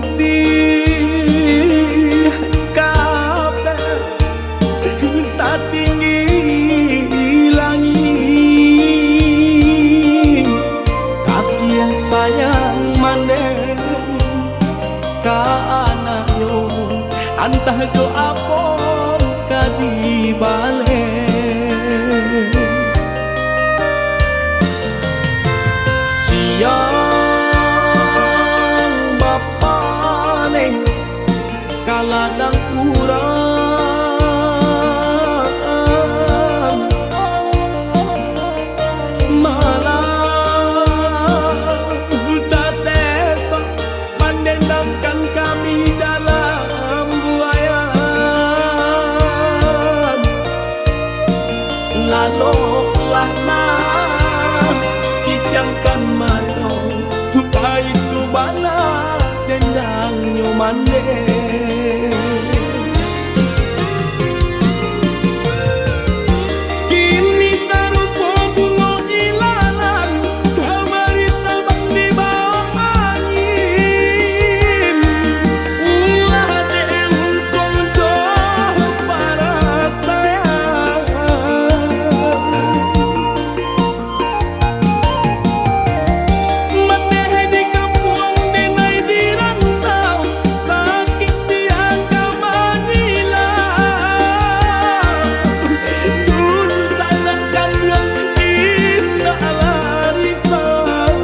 Gusti kabeh satinggi langit, kasih sayang mandeng ka anak yo antah jo apon kadibale. Siang bapane kaladang urang malah tak sesa mendendamkan kami dalam buayan. Laloklah nah kijangkan mano itu bana dendang nyomande. Kini sarupo bunga ilalang kamari terbang di bawah angin. Ulah diuntung jauh para sayang, maneh di kampung denai di rantau sakit siang kamanila. Dun sangat kanyang indah larisan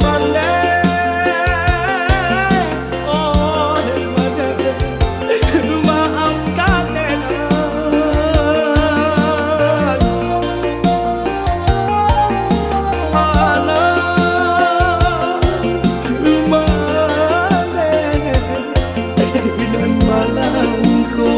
maneh, oh maneh maafkan enak dan malangko.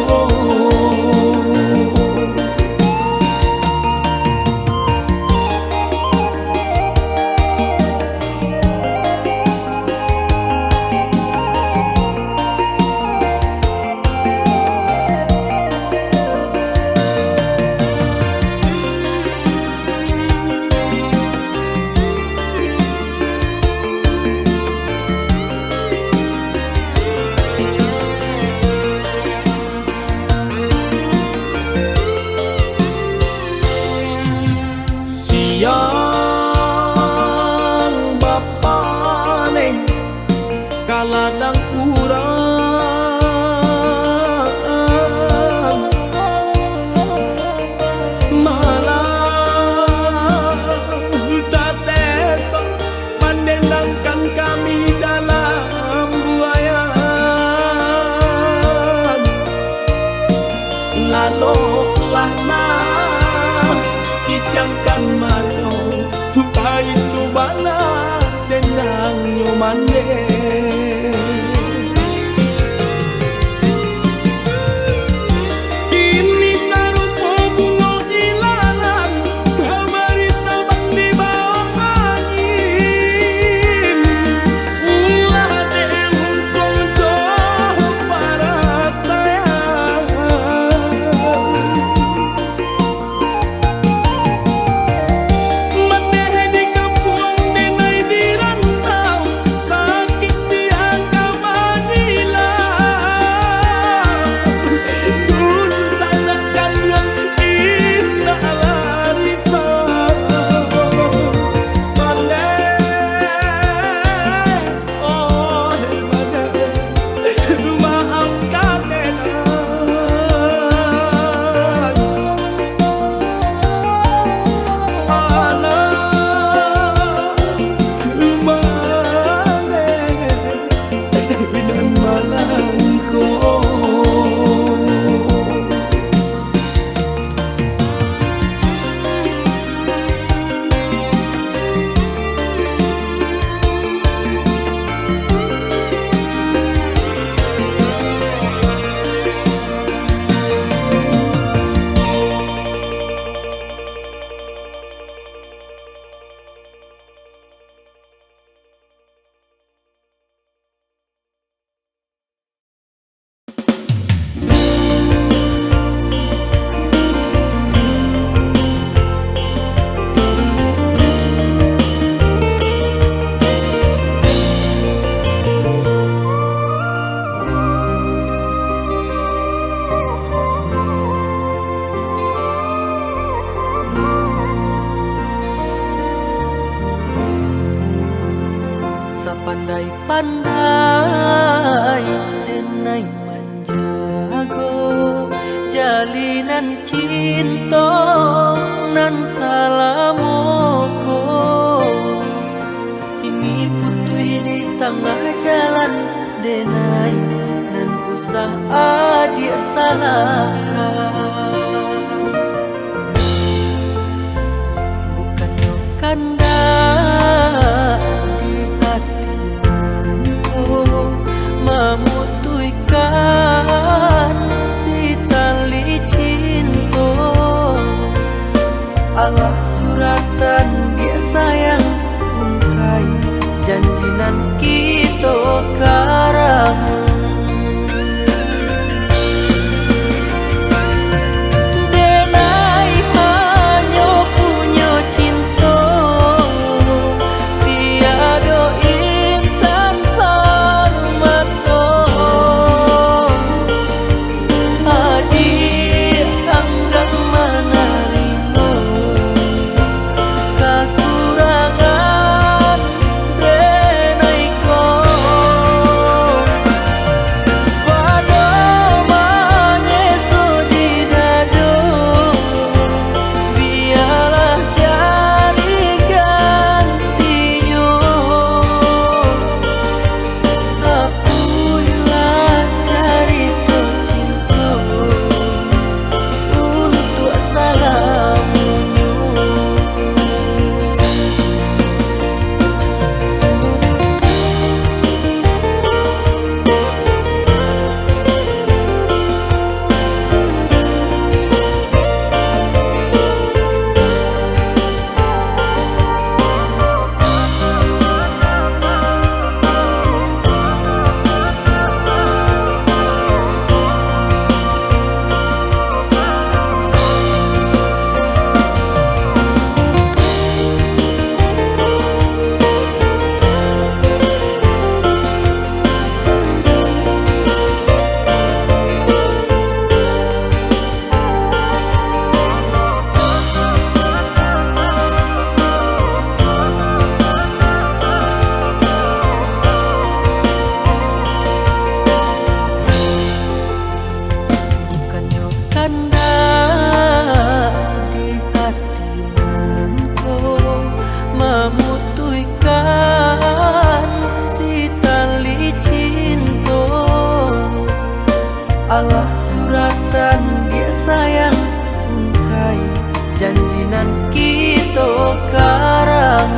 Siang bapane kaladang urang malah tak sesa mendendangkan kami dalam buayan. Laloklah nah kijangkan mano itu bana dendang nyomande. Kini sarupo bunga ilalang kamari terbang di bawah angin. Ulah diuntung jauh para sayang, maneh di kampung denai di rantau sakit pandai denai menjago jalinan cinta nan salamoko. Kini putui di tengah jalan denai nan usaha dia salahkan. Bukannya kanda di hati nanko memutuikan si tali cinta. Allah suratan dia sayang ungkai janjinan kita karang. Allah suratan dia sayang ungkai janjinan kita karang.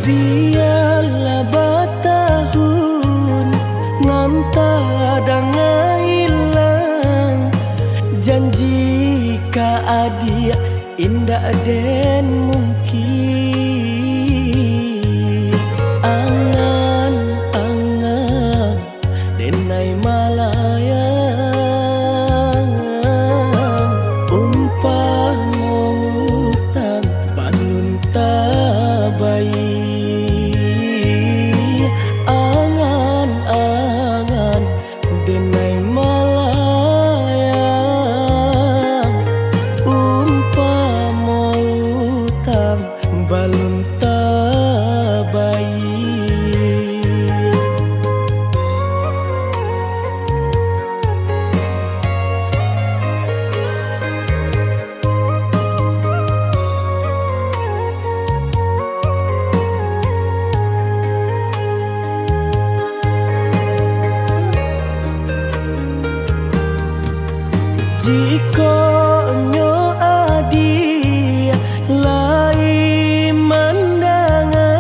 Biarlah batahun nanta danga hilang, janji ka adia indah den mungkin. Angan-angan denai malayang, umpama utang bangun tabai. Angan-angan denai malayang, umpama utang balun tabai. Jika nyo adi lai mandanga,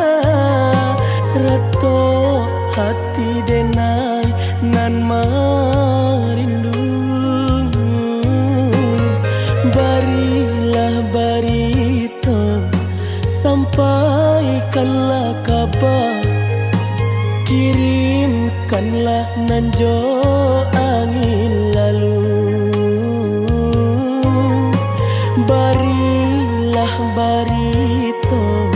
reto hati denai nan marindung. Barilah barito sampaikanlah kabar, kirimkanlah nanjo angin lalu. Barilah barito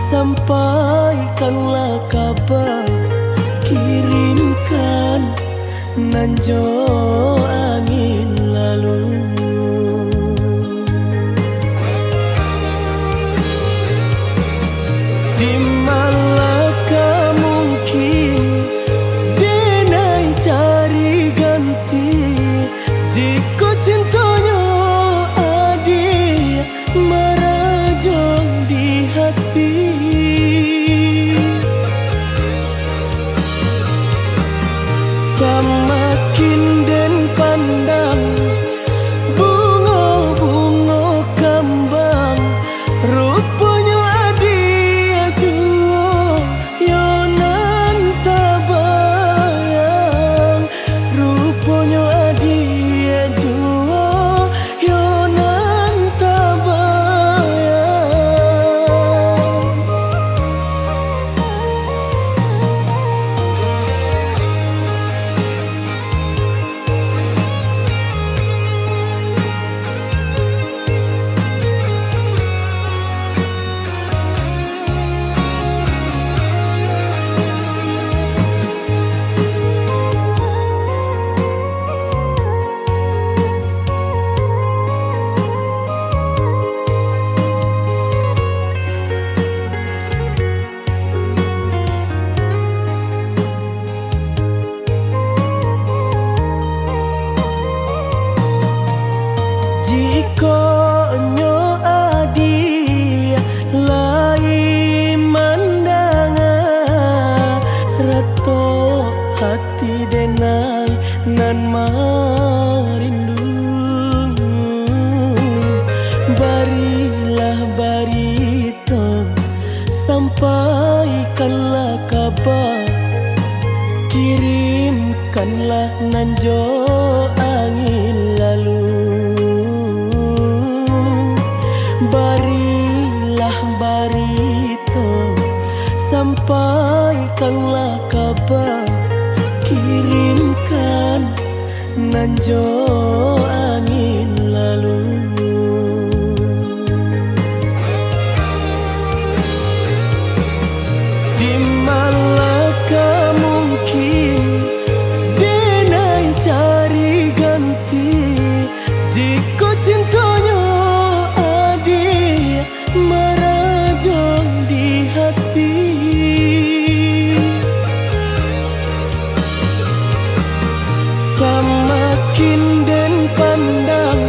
sampaikanlah kabar, kirimkan nanjo angin lalu. Di manakah mungkin denai cari ganti, jika cintanya adi merajang di hati. Semakin den pandang bunga-bunga kembang, rupanya adi ajuo yonan tabayang. Rupanya adi ajuo yonan tabayang. Jika nyo adi lai mandanga, reto hati denai nan marindung. Barilah barito sampaikanlah kabar, kirimkanlah nanjo angin lalu. Barilah barito sampaikanlah kabar, kirimkan nanjo angin lalu. Di manakah mungkin denai cari ganti, jika cintanya adi merajang di hati. Semakin den pandang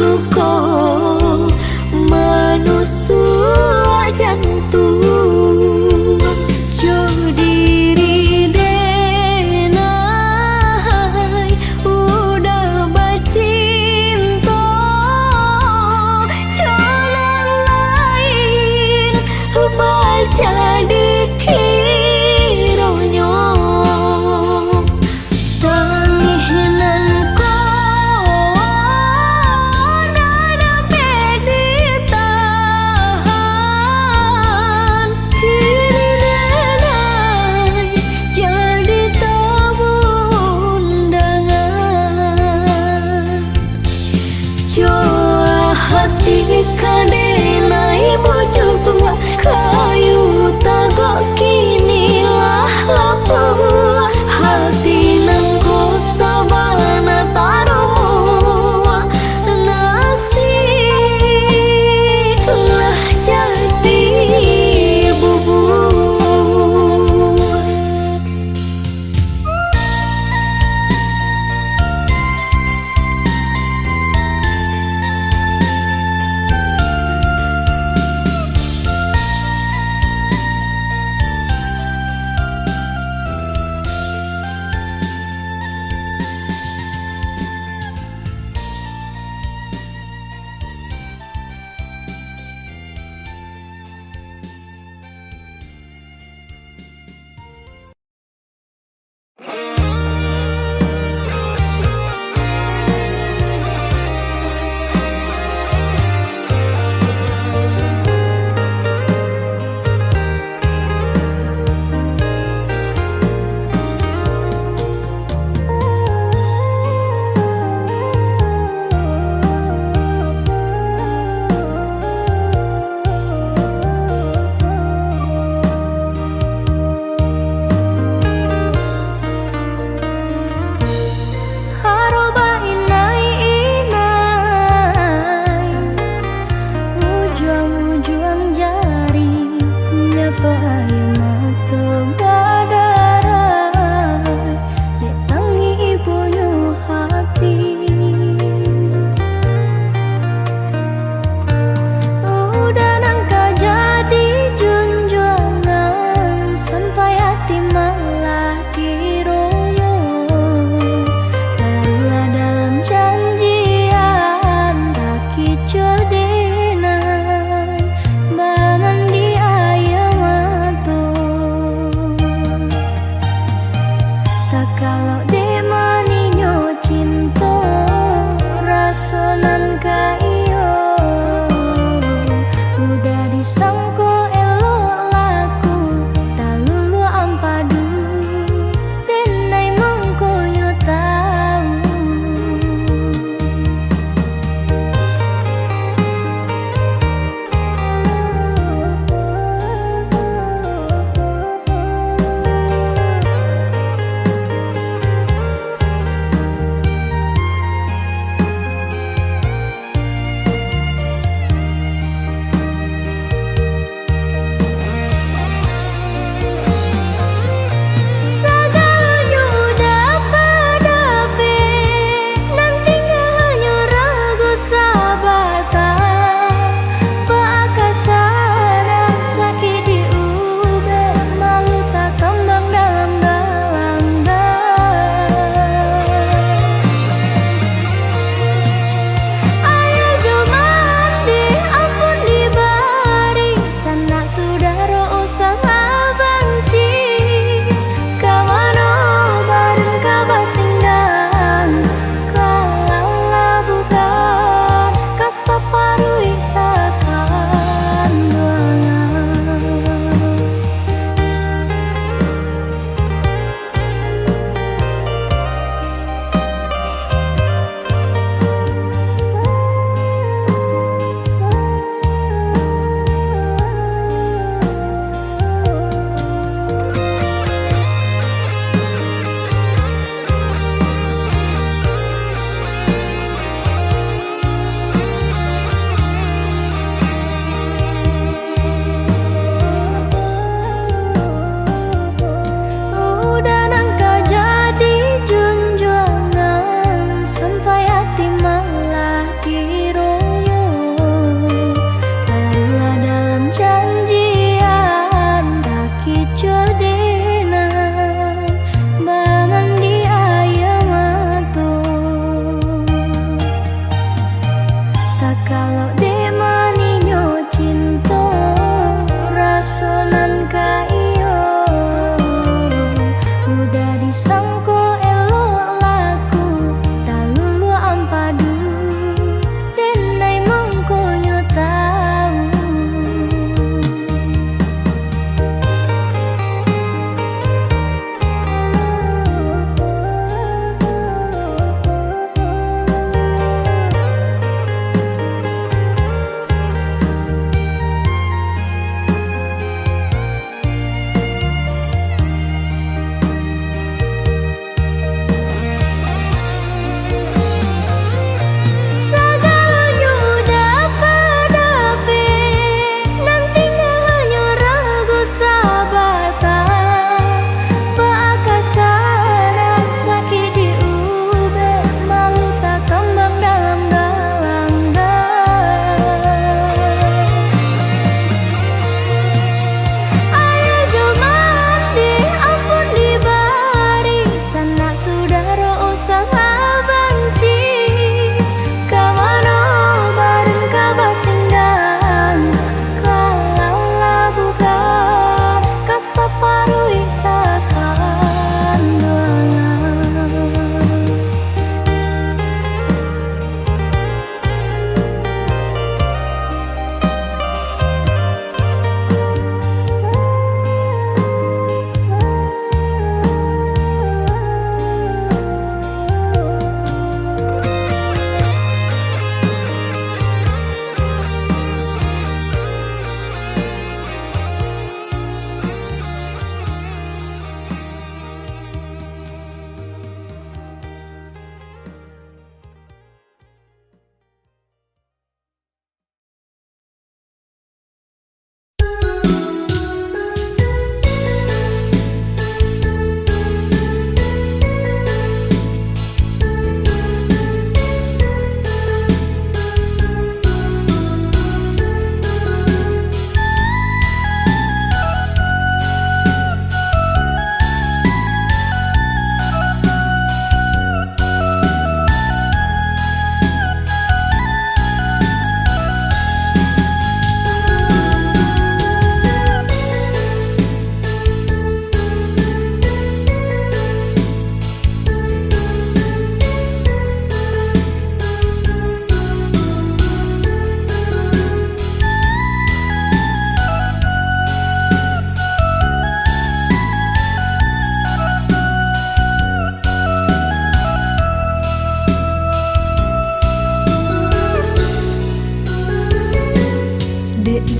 luka manusua jantung jo diri denai udah bacinta jalan lain baca dikironya tanginan ko nada peditahan kiri denai jadi tamu undangan Joa hati kadenai bojo tua kayu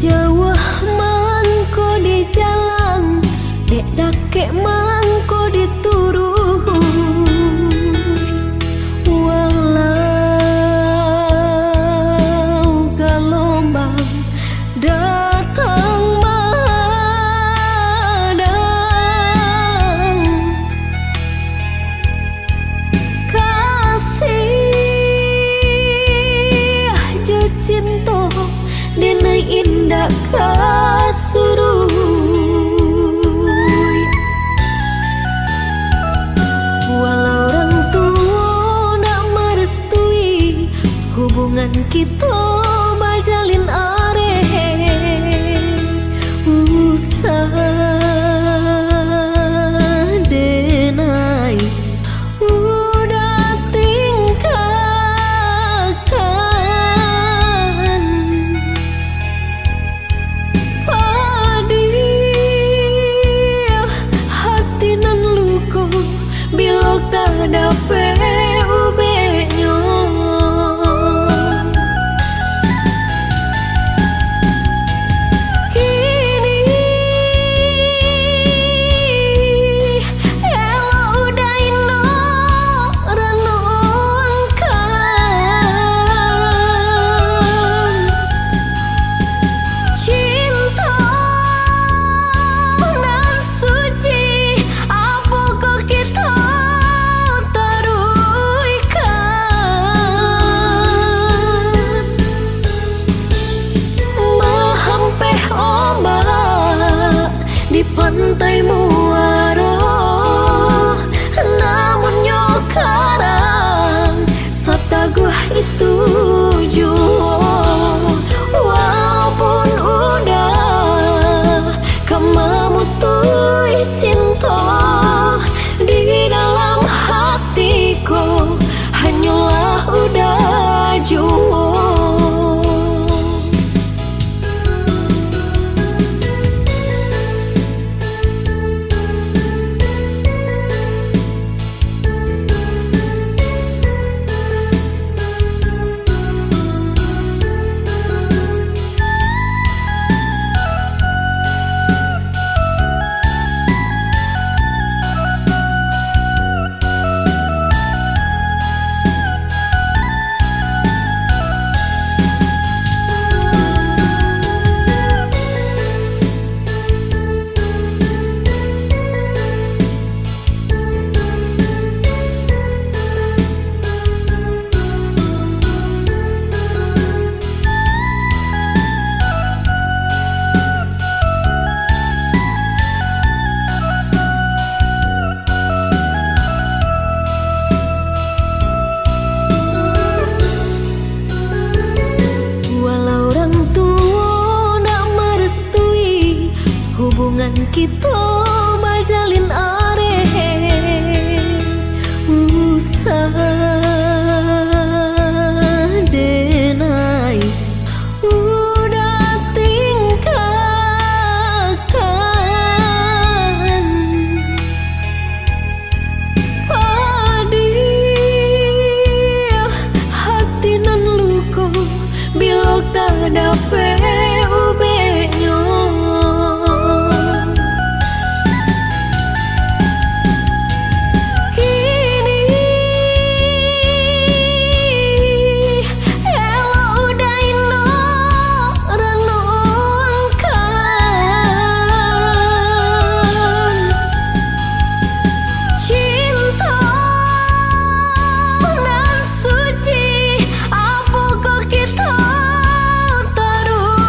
Jauh mangko di jalan, dek dake mangko dituru. Walau gelombang datang madang, kasih je cinta dina indah kasuruy. Walau orang tua nak merestui hubungan kita bajalin areh, usah denai udah tingkahkan. Padih hati nan luka bila kadape ubenya. Kini ela udah ino renungkan cinta nan suci apa kok kita taruikan. Mahampeh ombak di pantai muara, namun nyokarang sataguh itu jua. Walaupun udah kemamutui cinta di dalam hatiku, hanyalah udah jua. Walau orang tua nak merestui hubungan kita bajalin areh, usah denai udah tingkahkan. Padih hati nan luka bila kadape ubenya. Kini ela udah ino renungkan cinta nan suci apa kok kita taruh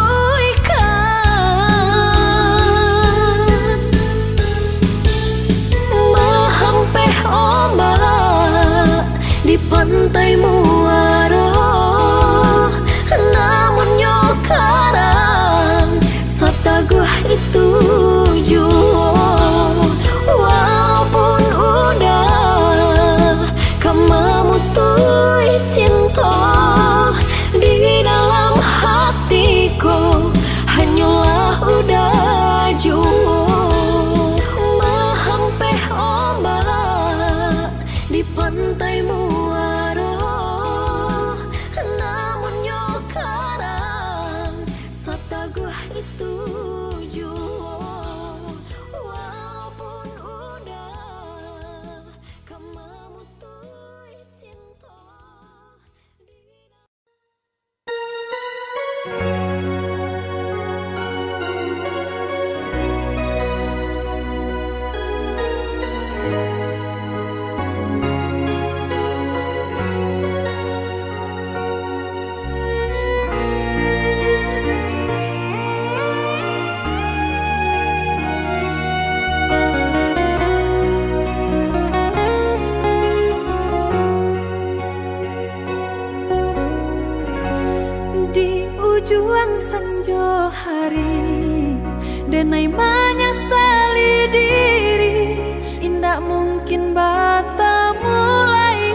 Di ujung senja hari, denai menyesali diri, indak mungkin bata mulai.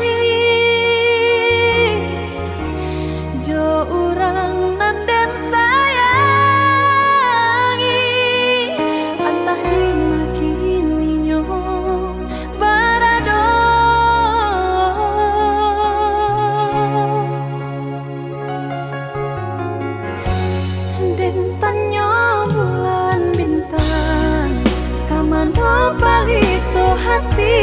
Jo urang nan den sayangi, antah dimakini nyo barado. Den tanyo bulan bintang, kamano palito hati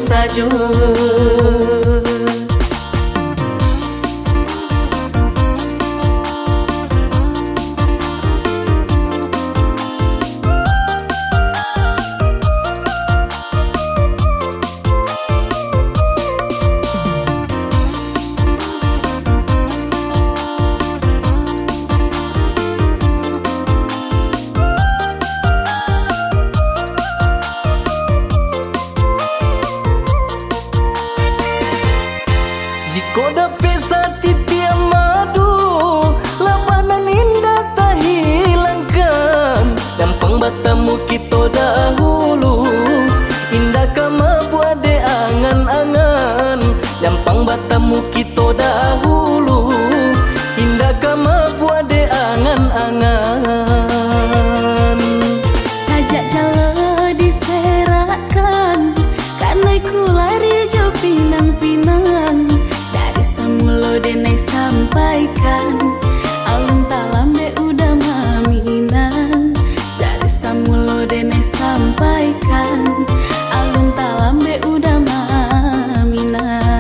saja. Jika dapat satipia madu, labanan indah tak hilangkan. Dampang batamu kita dahulu, indah kama buat de angan-angan. Dampang batamu kita dahulu, indah kama buat de angan-angan. Sajak jala diserakan, karena ku lari jo pinang-pinang. Dari semula denai sampaikan, alun talambe udah maminan. Dari semula denai sampaikan, alun talambe udah maminan.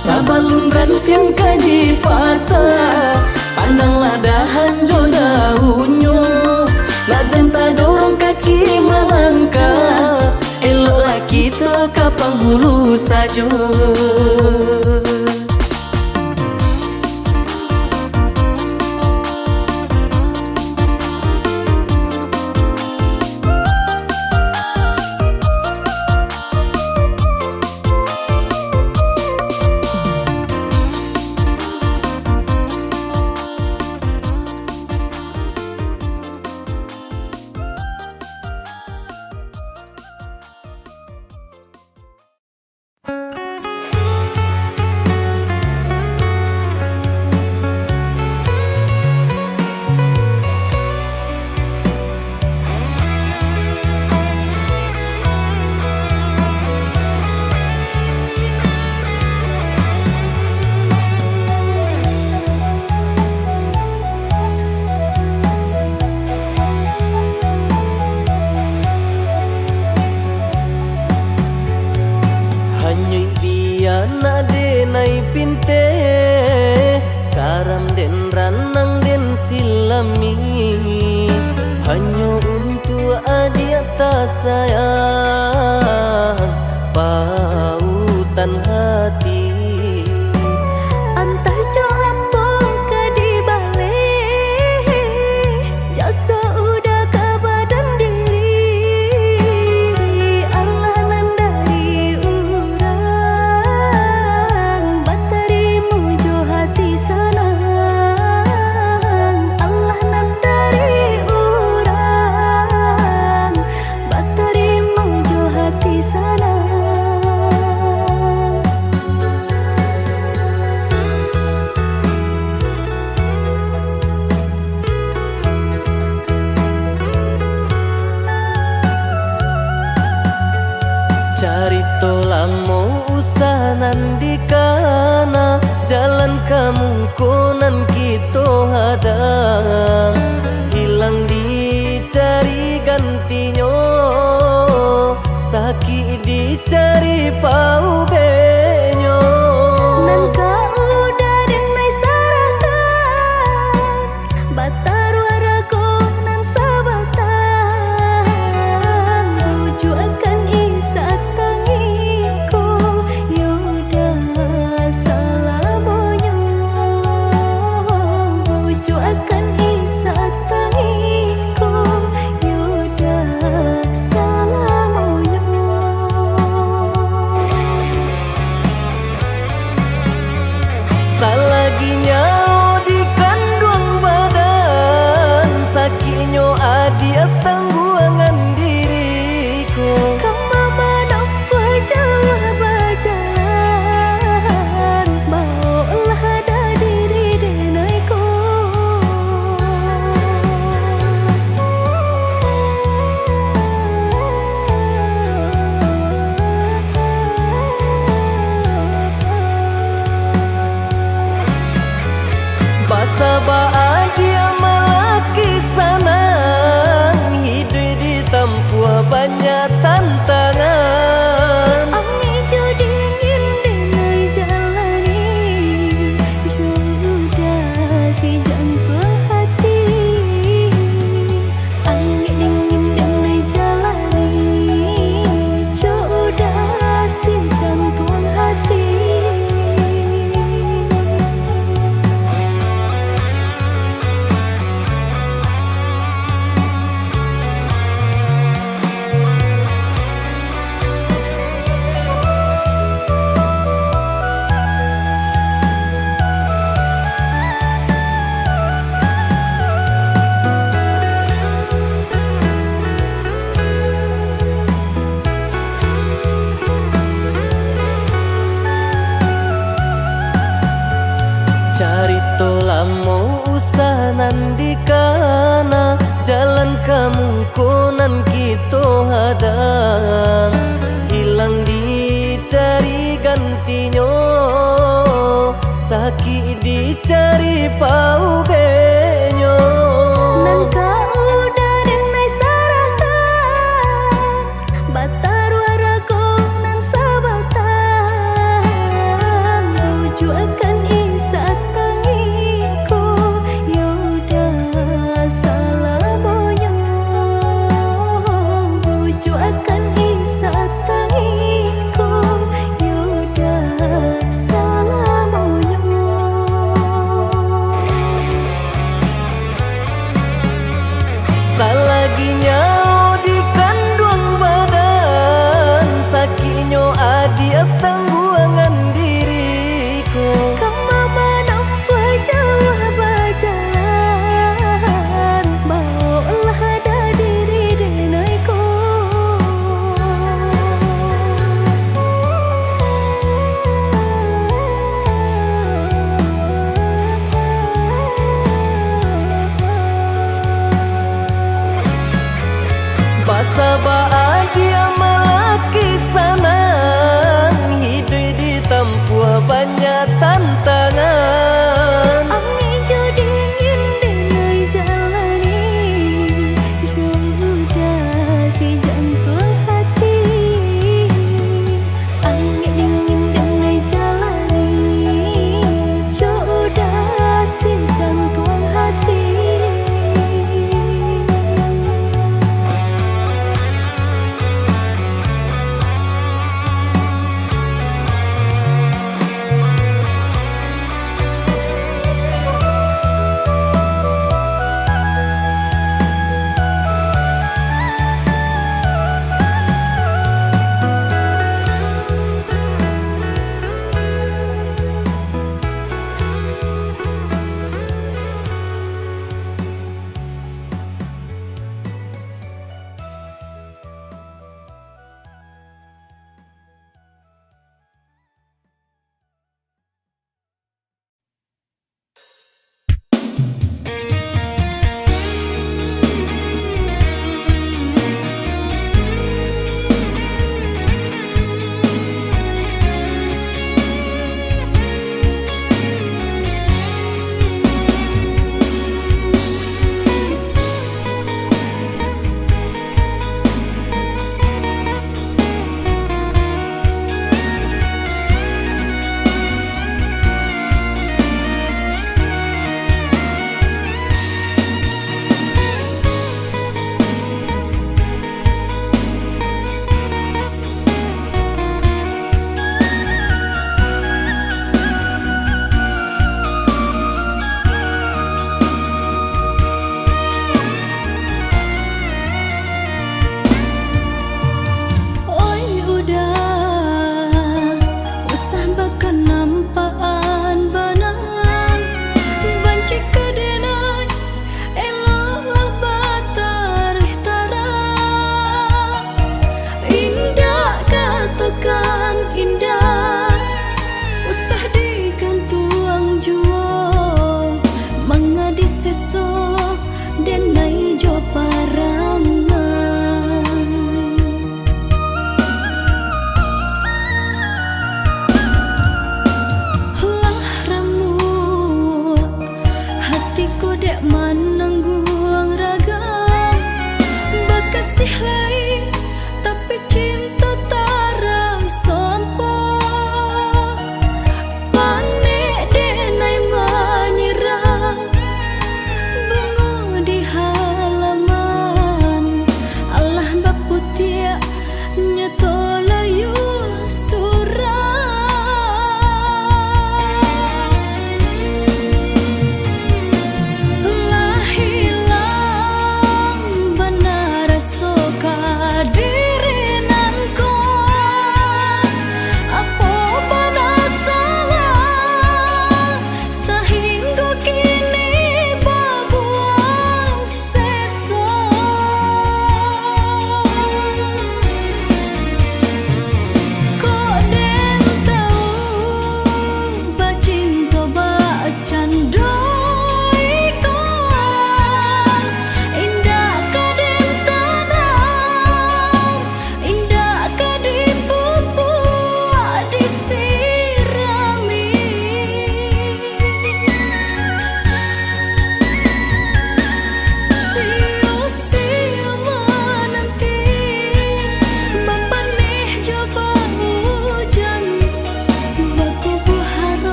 Sabalun rantiang kadi patah, pandanglah dahan jo daunnya. Nak janta dorong kaki melangkah, eloklah kita ke penghulu saja. Hanyui biana denai pinte, karam den ranang den silami. Hanya untuk adia tak sayang, pautan hati. Entah jo apa ke di balik, jasa udah ke badan diri. Allah nan dari urang, batarimu jo hati senang. Allah nan dari urang, batarimu jo hati senang. Carito lamo usahanan di kana, jalan kamu konan kita hadang. Hilang dicari gantinya, sakit dicari pau benyo. Nan kau udah denai saratan, batar waraku nan sabatan. Rujuk akan isat tangiku, yuda salamonya. Rujuk akan isat tangiku, yuda salamonya. banyak tantangan. Angin jo dingin denai jalani, sudah si jantung hati. Angin dingin denai jalani, sudah si jantung hati. Carito lamo usahanan di kana, jalan kamu konan kito hadang, hilang dicari gantinya, sakit dicari pau benyo. Nangka udah denai saratan, batar waraku nang sabatan, buju akan isa tangiku, yaudah salah moyo, buju akan isa tangiku, yaudah salah moyo. Salaginya di kandung badan, sakitnya adia tangguangan diriku. Kamu menampak jauh berjalan, bawalah ada diri denaiku. Basa bahagia malaki sanan, hidup ditempuh banyak tantangan. Angin jo dingin denai jalani, sudah si jantung hati. Angin dingin denai jalani, sudah si jantung hati.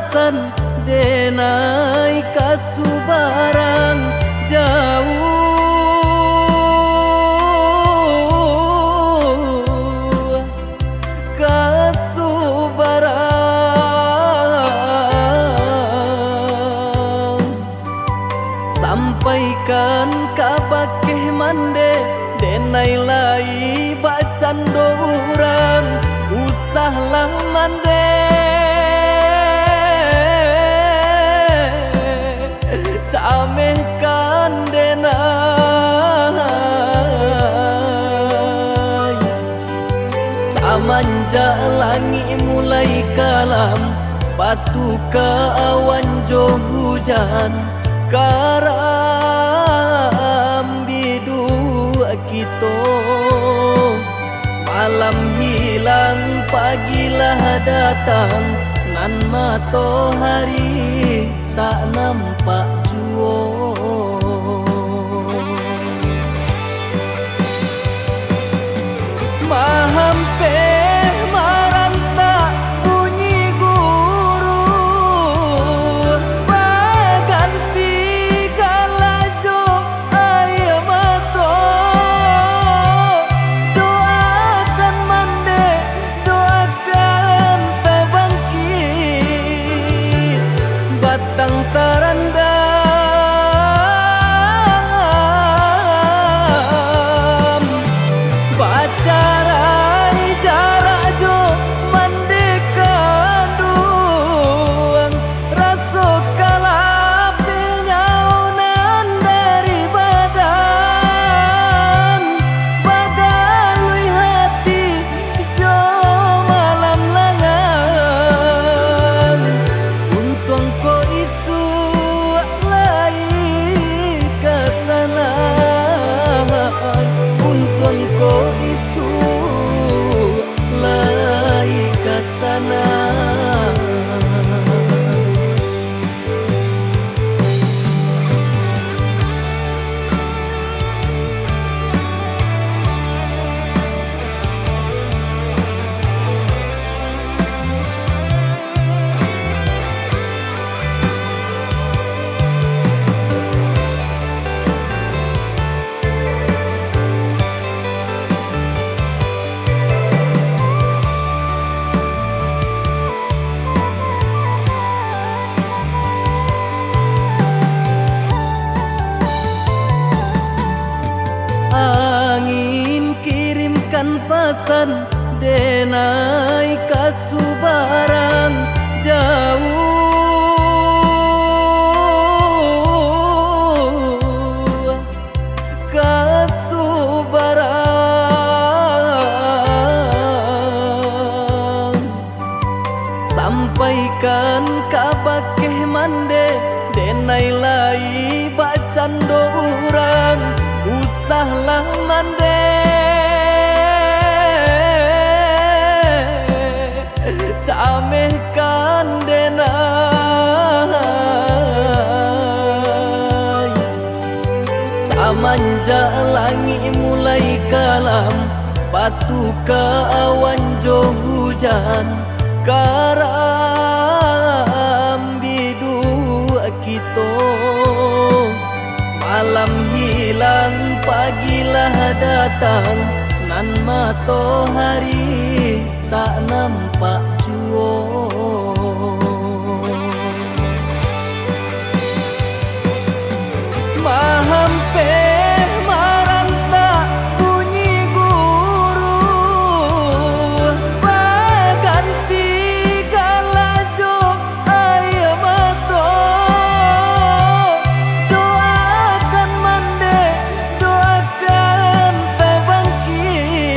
pasan denai kasubarang jauh kasubarang sampaikan kabakeh mande denai lai bacan dorang usahlah mande camehkan denai samanja langi mulai kalam batu ke awan jo hujan karam bidu kito malam hilang pagilah datang nan matahari tak nampak jua mahampe maranta bunyi guru baganti galajo ayam mato doakan mande doakan tabangkit batang tarandam bacarai jarak jo mandekan duang raso kalapil nyaunan dari badan bagalui hati jo malam langan untung ko isu lai kesana untung ko isu lai kesana angin kirimkan pesan denai kasubarang jauh kasubarang sampaikan kabakeh mande denai lai bacan dorang usahlah mande camehkan denai samanja langi mulai kalam batu ke awan jo hujan karam bidu kito malam hilang pagilah datang nan matahari tak nampak jua mahampe maranta bunyi guru baganti galajo ayam mato doakan mande doakan tabangkit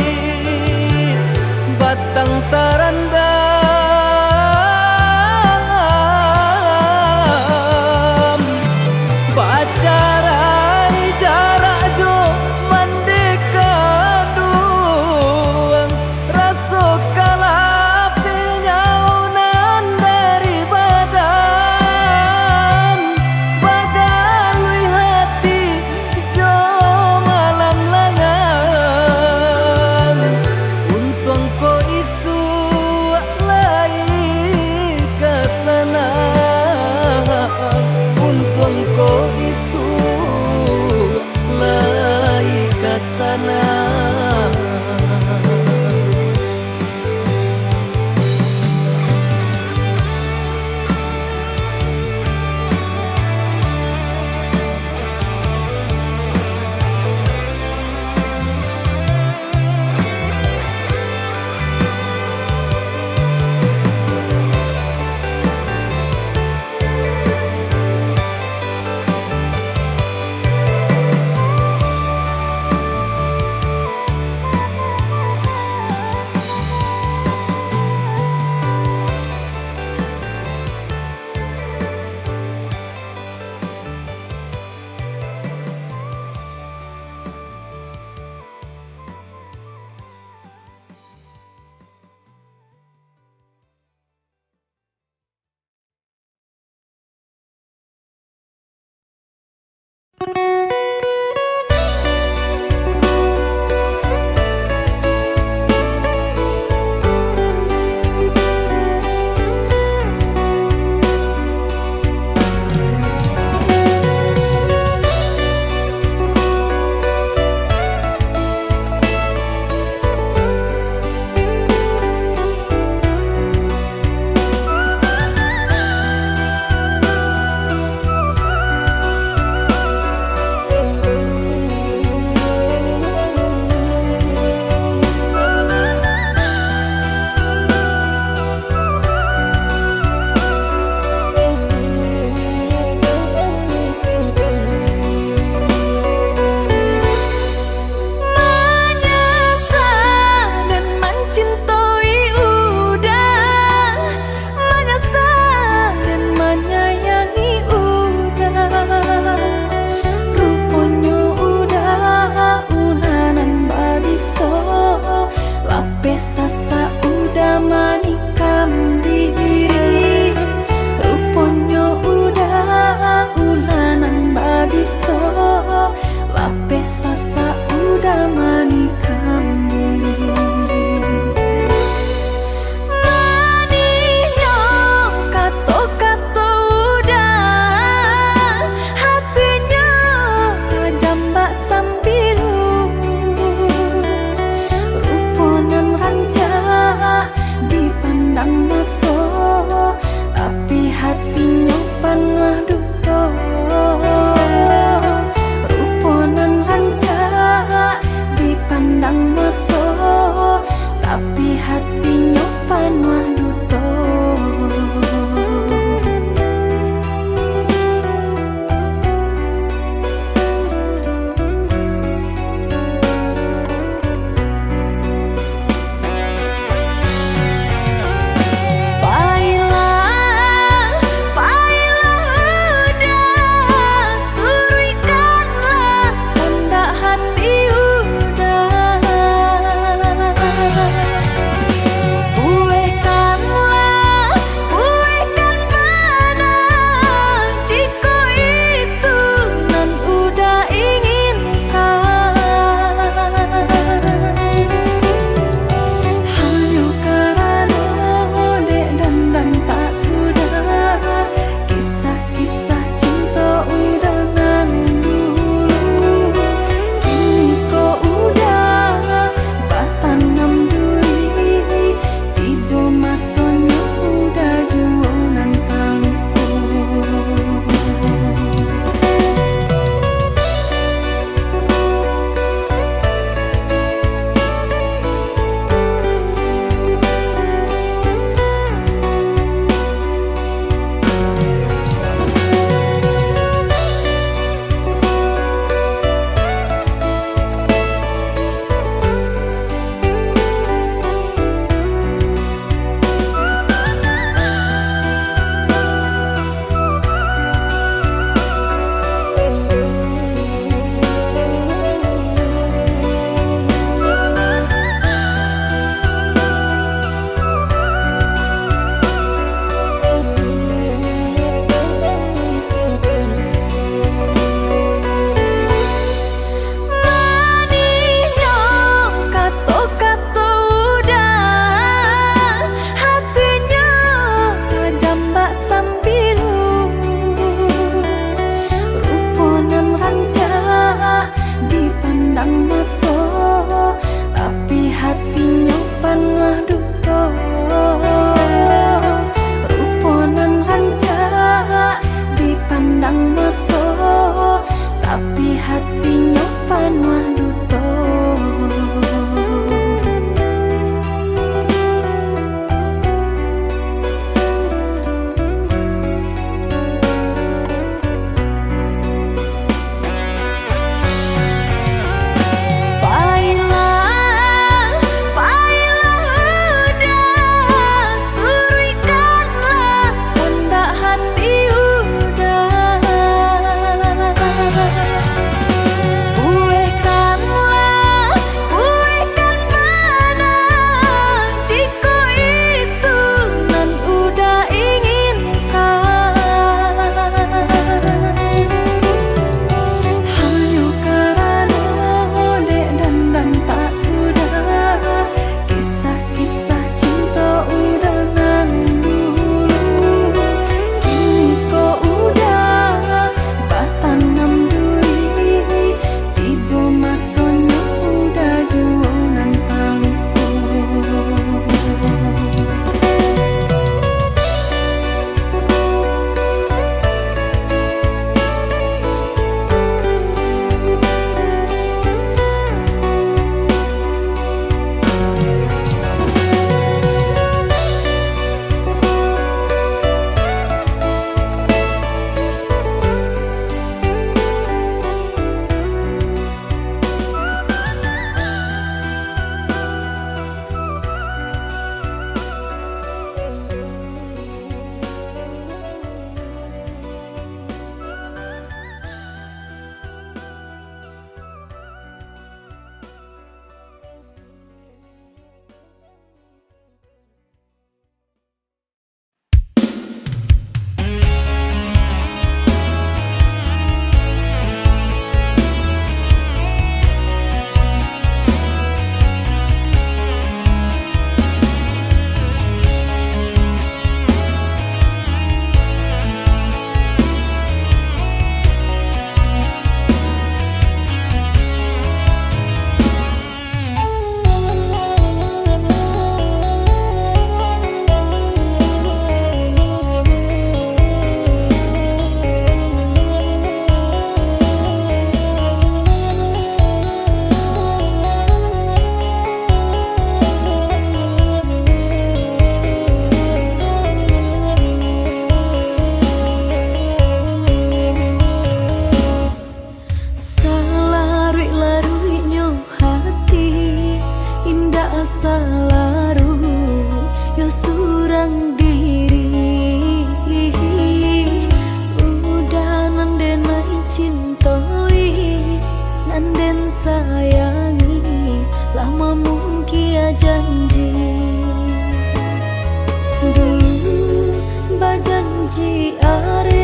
janji are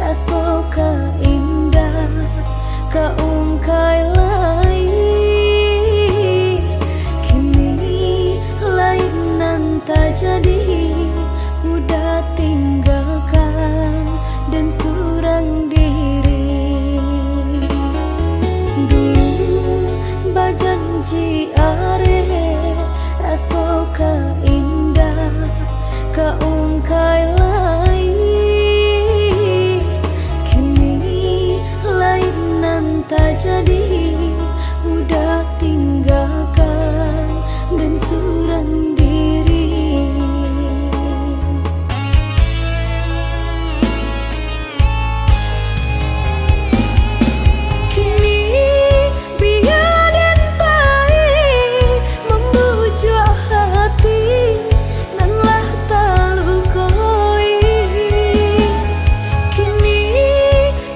raso ka indah ka ungkai lai kini lain nan tak jadi udah tinggalkan dan surang diri dulu bajanji are raso ka indah ka ungkai lai kini lain nan tak jadi udah tinggalkan dan surang diri kini biar dan pahit membujuk hati nanlah talukoi kini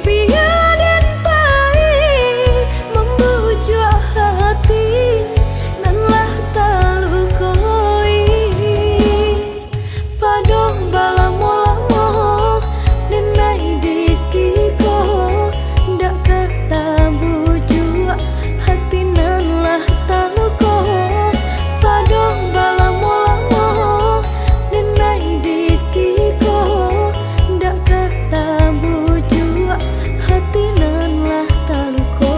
biar dan pahit membujuk hati nanlah talukoi padong balamo-lamo denai disiko ndak kata bujuk hati nanlah taluko padong balamo-lamo denai disiko ndak kata bujuk hati nanlah taluko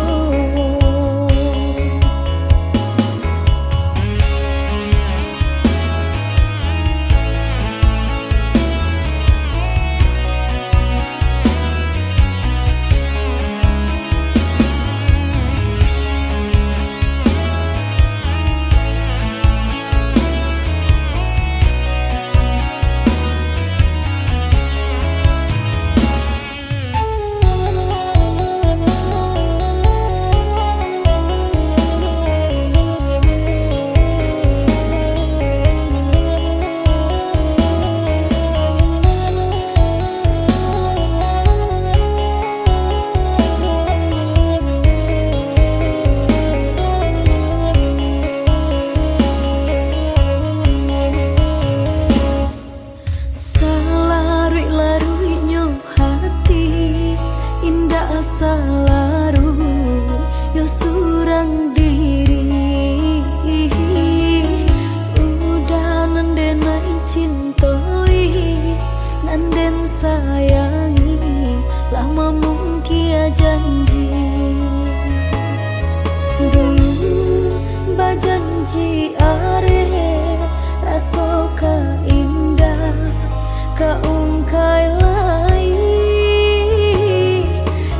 Salarui-laruinyo hati indah salaru yo surang diri udah nandenai cintoi nanden sayangi lama mungkin janji dulu bajanji are raso ka indah ka ungkai lai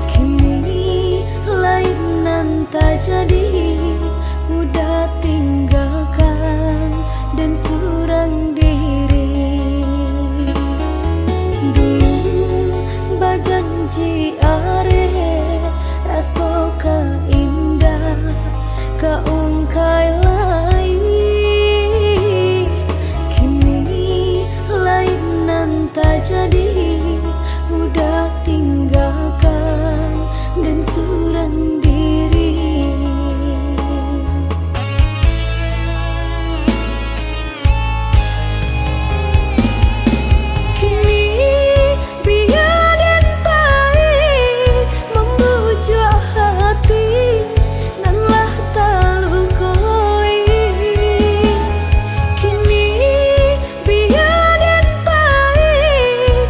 kini lain nan tak jadi udah tinggalkan dan surang diri dulu bajanji are raso ka indah ka ungkai lai kini lain nan tak jadi udah tinggalkan dan surang diri kini biar dan pahit membujuk hati nanlah talukoi kini biar dan pahit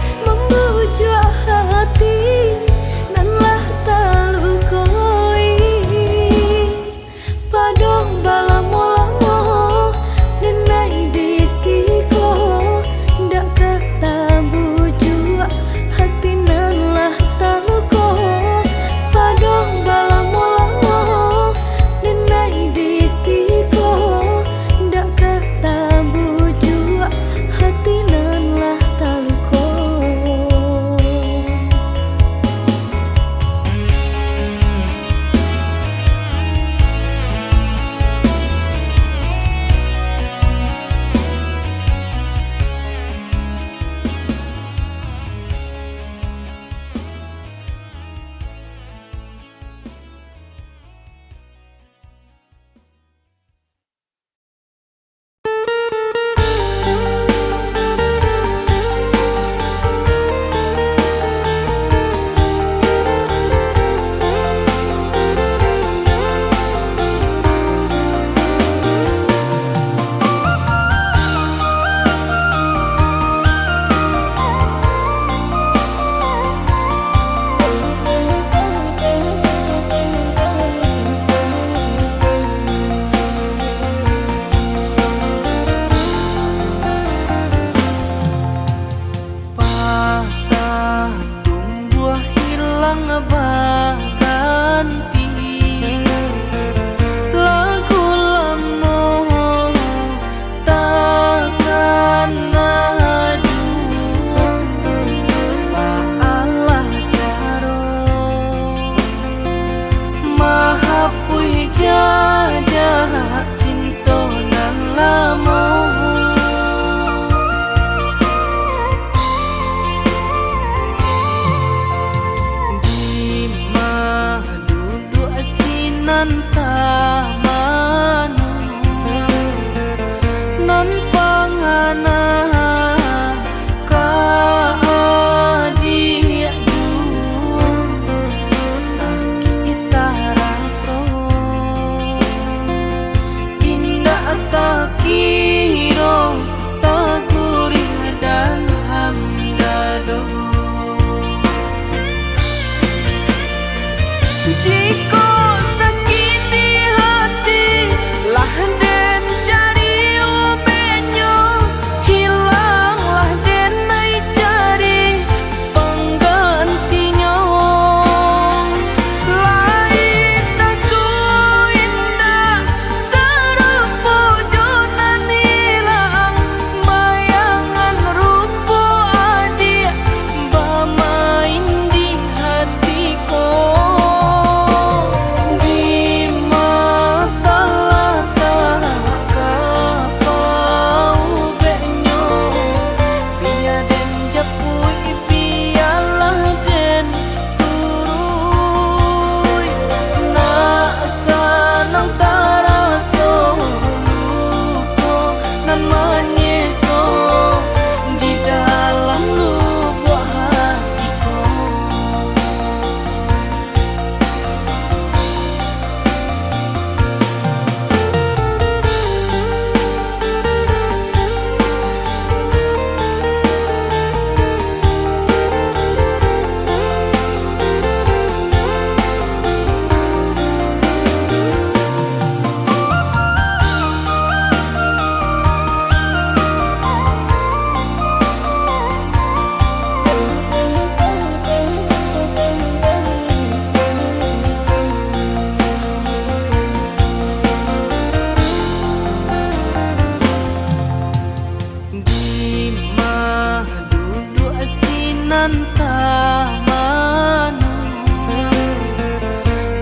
nan tamanu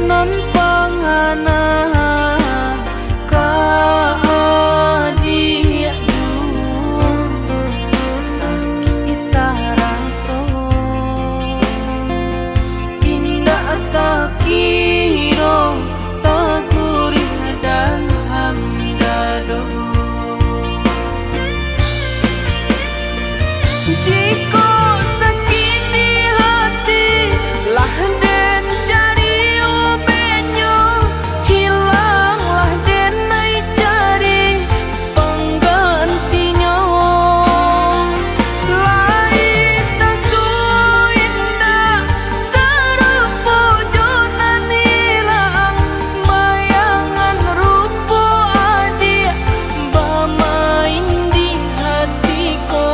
nan pangana kaadiadu sakit raso indah takiro tagurih dan hamdado. Jika sakit di hati lah den cari obatnya, hilanglah den naik cari penggantinya. Lain tak indah serupa jonan hilang, bayangan rupa adik bermain di hatiku.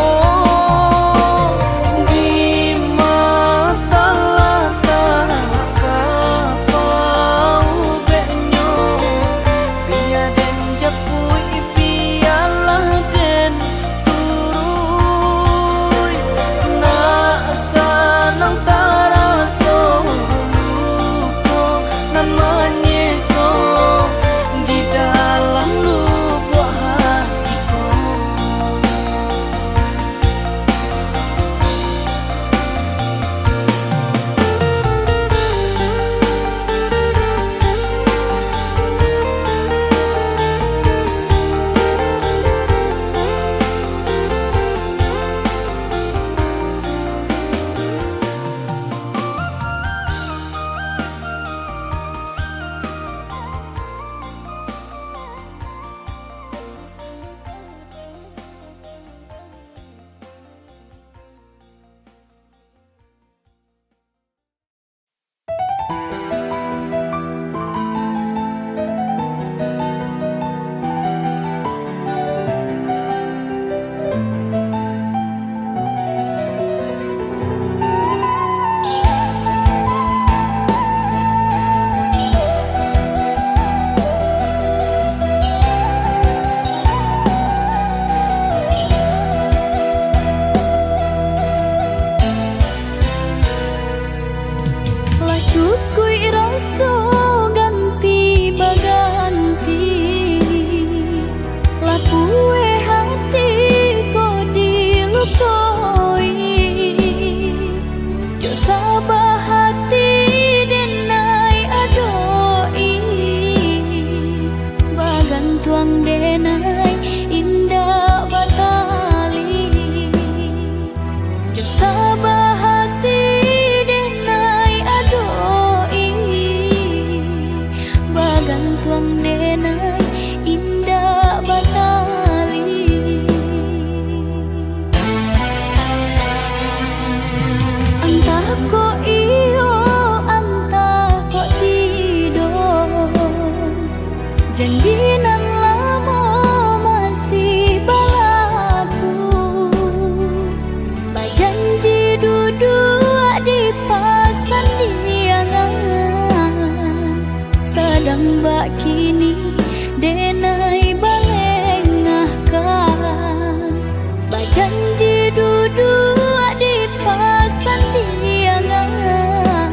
Kini denai balengahkan bajanji duduk di pasan diangan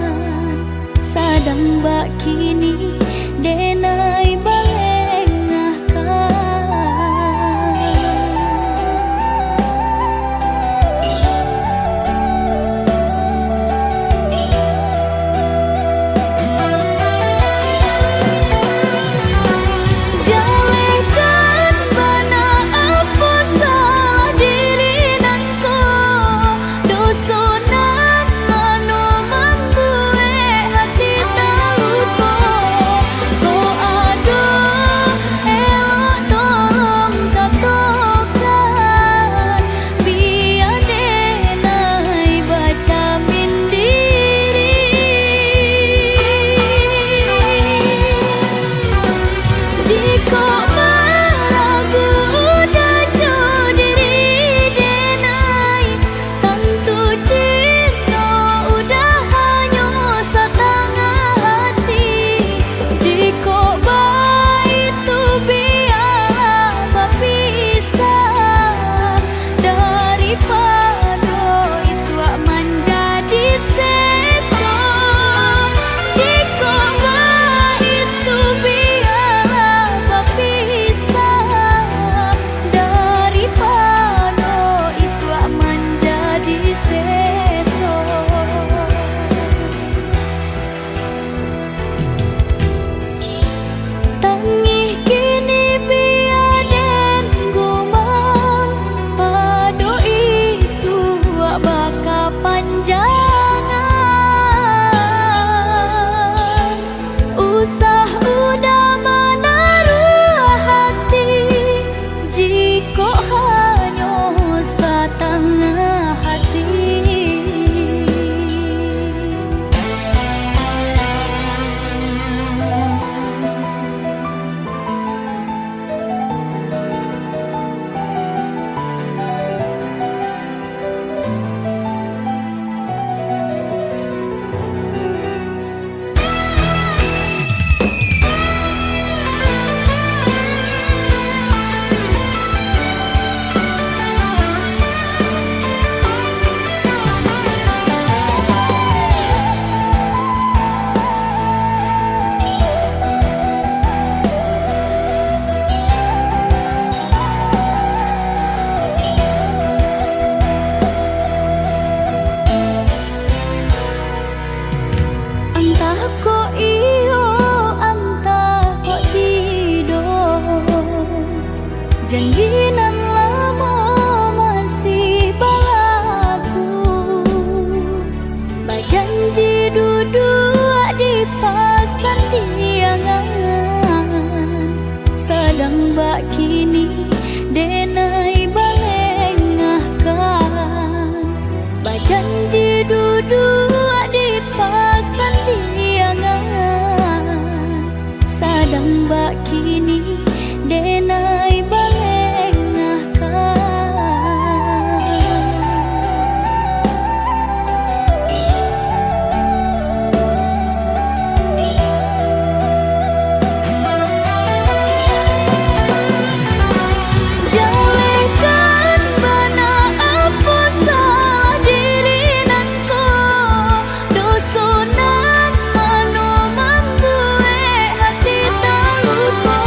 sadang bak kini denai balengahkan. Jale duduk di pasan diangan sadang bak kini denai balengahkan bajanji duduk di pasan diangan sadang bak kini denai balengahkan. Jalekan bana apa salah diri nanko dosonan anu membuat hati tak lupa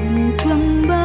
tuang